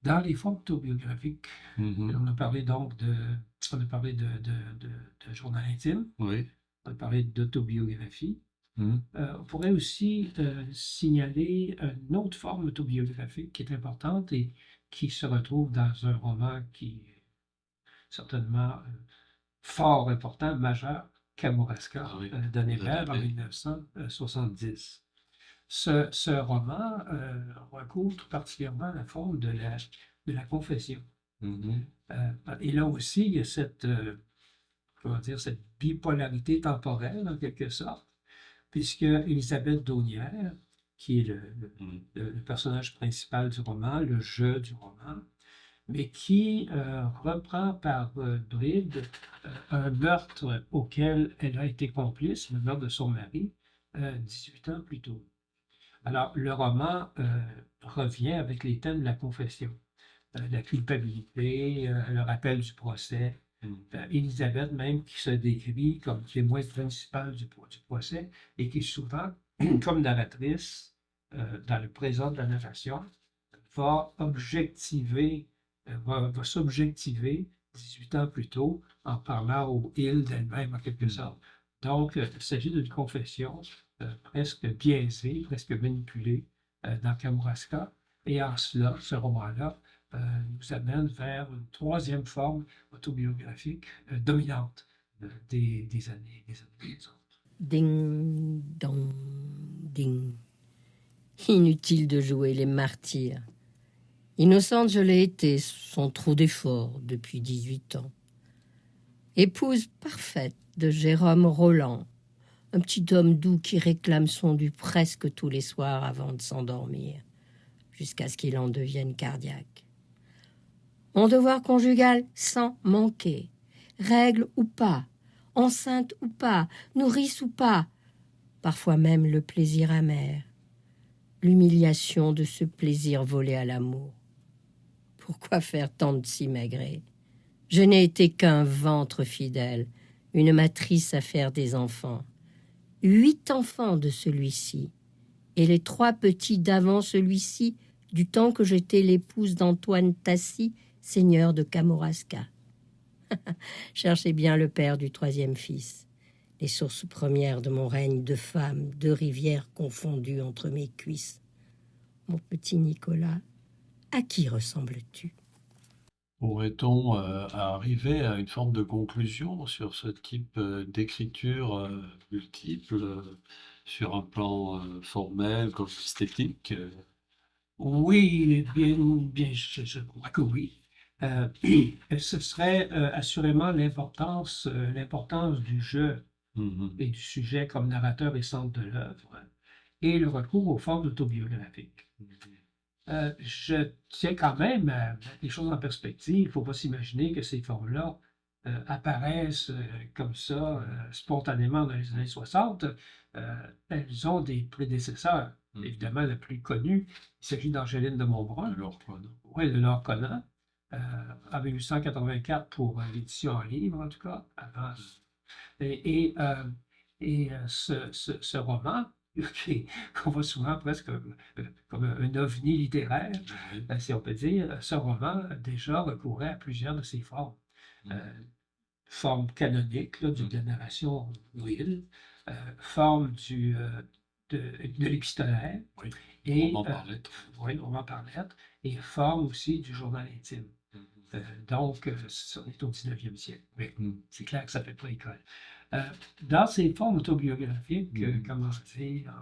Dans les formes autobiographiques, Mhm. on a parlé donc on a parlé de journal intime, Oui. on a parlé d'autobiographie. Mhm. On pourrait aussi signaler une autre forme autobiographique qui est importante et qui se retrouve dans un roman qui est certainement fort important, majeur, Kamouraska, Ah oui, de vous avez Hébert en aimé. 1970. Ce roman recouvre tout particulièrement la forme de la confession. Mhm. Et là aussi, il y a comment dire, cette bipolarité temporelle, en quelque sorte, puisque Elisabeth Daunière, qui est Mhm. le personnage principal du roman, le jeu du roman, mais qui reprend par bribes un meurtre auquel elle a été complice, le meurtre de son mari, 18 ans plus tôt. Alors, le roman revient avec les thèmes de la confession, la culpabilité, le rappel du procès. Mhm. Élisabeth même qui se décrit comme témoin principal du procès et qui souvent, comme narratrice, dans le présent de la narration, va objectiver, va s'objectiver 18 ans plus tôt en parlant au il d'elle-même en quelque Mhm. sorte. Donc, il s'agit d'une confession presque biaisée, presque manipulée dans Kamouraska. Et en cela, ce roman-là nous amène vers une troisième forme autobiographique dominante des autres. Ding, dong, ding. Inutile de jouer les martyrs. Innocente, je l'ai été, sans trop d'efforts, depuis 18 ans. Épouse parfaite de Jérôme Roland, un petit homme doux qui réclame son dû presque tous les soirs avant de s'endormir, jusqu'à ce qu'il en devienne cardiaque. Mon devoir conjugal sans manquer, règle ou pas, enceinte ou pas, nourrice ou pas, parfois même le plaisir amer, l'humiliation de ce plaisir volé à l'amour. Pourquoi faire tant de simagrées? Je n'ai été qu'un ventre fidèle, une matrice à faire des enfants. 8 enfants de celui-ci, et les 3 petits d'avant celui-ci, du temps que j'étais l'épouse d'Antoine Tassi, seigneur de Kamouraska. Cherchez bien le père du 3e fils. Les sources premières de mon règne de femme, 2 rivières confondues entre mes cuisses. Mon petit Nicolas, à qui ressembles-tu? Pourrait-on arriver à une forme de conclusion sur ce type d'écriture multiple, sur un plan formel comme esthétique? Oui, bien, je crois que oui. Euh, Ce serait assurément l'importance du jeu Mhm. et du sujet comme narrateur et centre de l'œuvre et le recours aux formes autobiographiques. Je tiens quand même à mettre les choses en perspective. Il ne faut pas s'imaginer que ces formes-là apparaissent comme ça spontanément dans les années 60. Elles ont des prédécesseurs. Mhm. Évidemment, le plus connu, il s'agit d'Angéline de Montbrun, Alors, quoi, non? oui, de Laure Conan, en 1884 pour l'édition en livre, en tout cas, avant. Et, euh, ce roman, qu'on voit souvent presque comme un ovni littéraire, Oui. si on peut dire, ce roman déjà recourait à plusieurs de ses formes. Mhm. Forme canonique là, de la narration will, forme de l'épistolaire, Oui. et Roman par lettre. oui, roman par lettre, et forme aussi du journal intime. Mhm. Donc, on est au 19e siècle. Oui, Mhm. c'est clair que ça ne fait pas école. Euh, Dans ces formes autobiographiques, comment dire,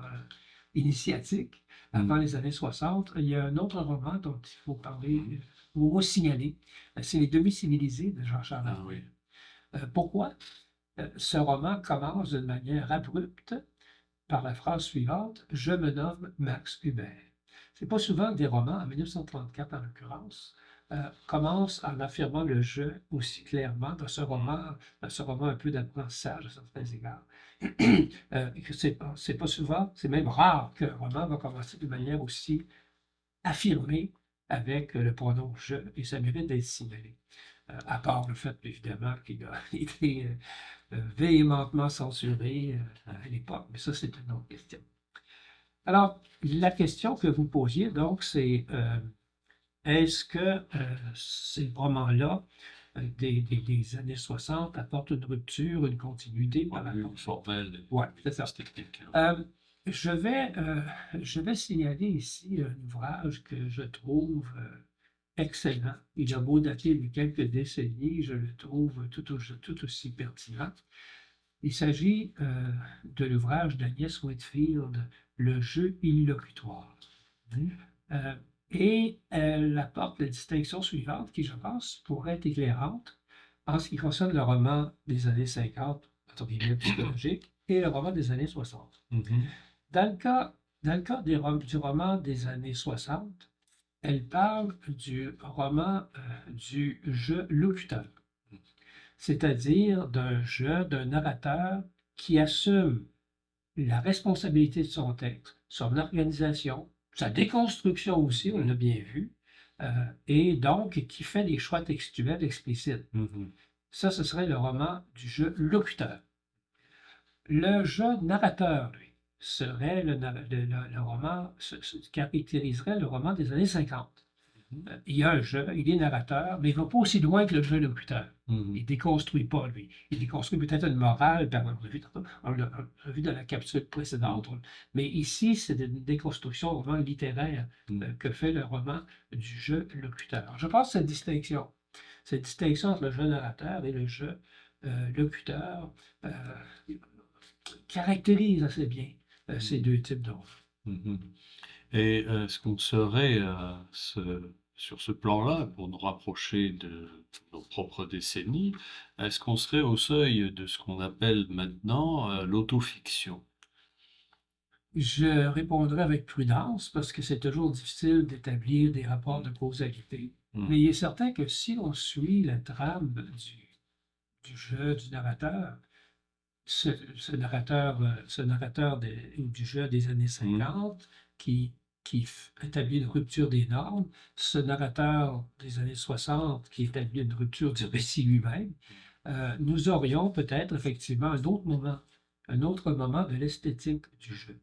initiatiques, avant les années 60, il y a un autre roman dont il faut parler, ou signaler, c'est Les Demi-civilisés de Jean-Charles Ah Arnaud. oui. Pourquoi? Ce roman commence d'une manière abrupte par la phrase suivante: Je me nomme Max Hubert. C'est pas souvent que des romans, en 1934 en l'occurrence, commencent en affirmant le jeu aussi clairement dans ce roman un peu d'apprentissage à certains égards. Que c'est pas souvent, c'est même rare qu'un roman va commencer de manière aussi affirmée avec le pronom je, et ça mérite d'être signalé. À part le fait, évidemment, qu'il a été véhémentement censuré à l'époque, mais ça, c'est une autre question. Alors, la question que vous posiez, donc, c'est est-ce que ces romans-là des années 60 apportent une rupture, une continuité par rapport? Formel Oui, c'est ça. technique. Je vais signaler ici un ouvrage que je trouve excellent. Il a beau dater de quelques décennies, je le trouve tout aussi pertinent. Il s'agit de l'ouvrage d'Agnès Whitfield, Le jeu illocutoire. Euh, et elle apporte la distinction suivante qui, je pense, pourrait être éclairante en ce qui concerne le roman des années 50, entre guillemets psychologique, et le roman des années 60. Dans le cas du roman des années 60, elle parle du roman du jeu locuteur, c'est-à-dire d'un jeu, d'un narrateur qui assume la responsabilité de son texte, son organisation, sa déconstruction aussi, on l'a bien vu, et donc qui fait des choix textuels explicites. Ça, ce serait le roman du jeu locuteur. Le jeu narrateur, lui, serait le roman, caractériserait le roman des années 50. Il y a un jeu, il est narrateur, mais il ne va pas aussi loin que le jeu locuteur. Il ne déconstruit pas, lui. Il déconstruit peut-être une morale, ben, on l'a vu dans la capsule précédente, mais ici, c'est une déconstruction vraiment littéraire que fait le roman du jeu locuteur. Je pense que cette distinction entre le jeu narrateur et le jeu locuteur, caractérise assez bien ces deux types d'œuvres. Et est-ce qu'on serait sur ce plan-là, pour nous rapprocher de nos propres décennies, est-ce qu'on serait au seuil de ce qu'on appelle maintenant l'autofiction? Je répondrai avec prudence parce que c'est toujours difficile d'établir des rapports de causalité. Mais il est certain que si on suit la trame du jeu du narrateur, ce narrateur du jeu des années 50 qui établit une rupture des normes, ce narrateur des années 60 qui établit une rupture du récit lui-même, nous aurions peut-être effectivement un autre moment de l'esthétique du jeu.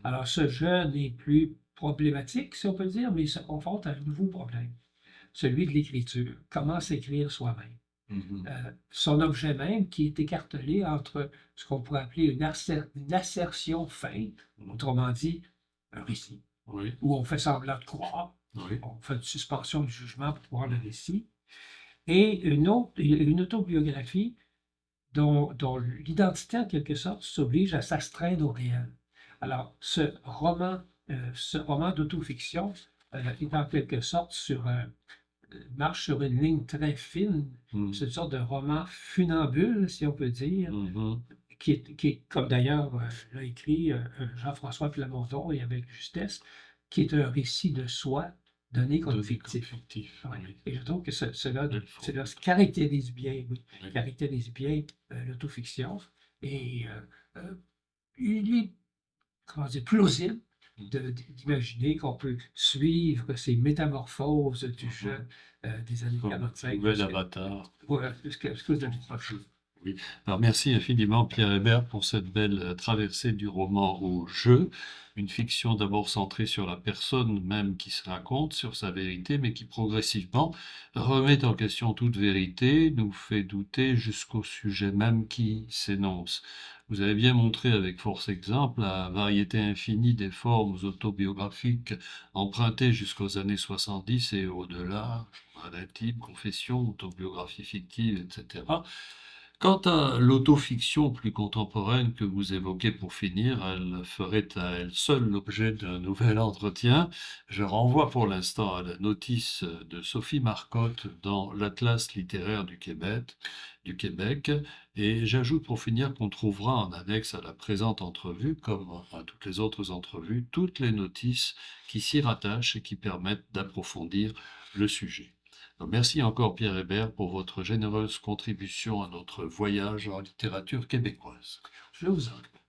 Alors ce jeu n'est plus problématique, si on peut dire, mais il se confronte à un nouveau problème, celui de l'écriture. Comment s'écrire soi-même? Son objet même qui est écartelé entre ce qu'on pourrait appeler une assertion feinte, autrement dit, un récit, où on fait semblant de croire, on fait une suspension du jugement pour voir le récit, et une autobiographie dont l'identité, en quelque sorte, s'oblige à s'astreindre au réel. Alors, ce roman d'autofiction est en quelque sorte marche sur une ligne très fine. C'est une sorte de roman funambule, si on peut dire, qui est comme d'ailleurs l'a écrit Jean-François Plamondon et avec justesse, qui est un récit de soi donné comme fictif. Et je trouve que cela caractérise bien, caractérise bien l'autofiction. Et il est, comment dire, plausible d'imaginer qu'on peut suivre ces métamorphoses du jeu des années 45. Nouvel avatar. Voilà, jusqu'à ce que Oui. Alors merci infiniment Pierre Hébert pour cette belle traversée du roman au jeu, une fiction d'abord centrée sur la personne même qui se raconte, sur sa vérité, mais qui progressivement remet en question toute vérité, nous fait douter jusqu'au sujet même qui s'énonce. Vous avez bien montré avec force exemple la variété infinie des formes autobiographiques empruntées jusqu'aux années 70 et au-delà, intime, confession, autobiographie fictive, etc. Quant à l'autofiction plus contemporaine que vous évoquez pour finir, elle ferait à elle seule l'objet d'un nouvel entretien. Je renvoie pour l'instant à la notice de Sophie Marcotte dans l'Atlas littéraire du Québec, et j'ajoute pour finir qu'on trouvera en annexe à la présente entrevue, comme à toutes les autres entrevues, toutes les notices qui s'y rattachent et qui permettent d'approfondir le sujet. Donc, merci encore Pierre Hébert pour votre généreuse contribution à notre voyage en littérature québécoise. Je vous en prie.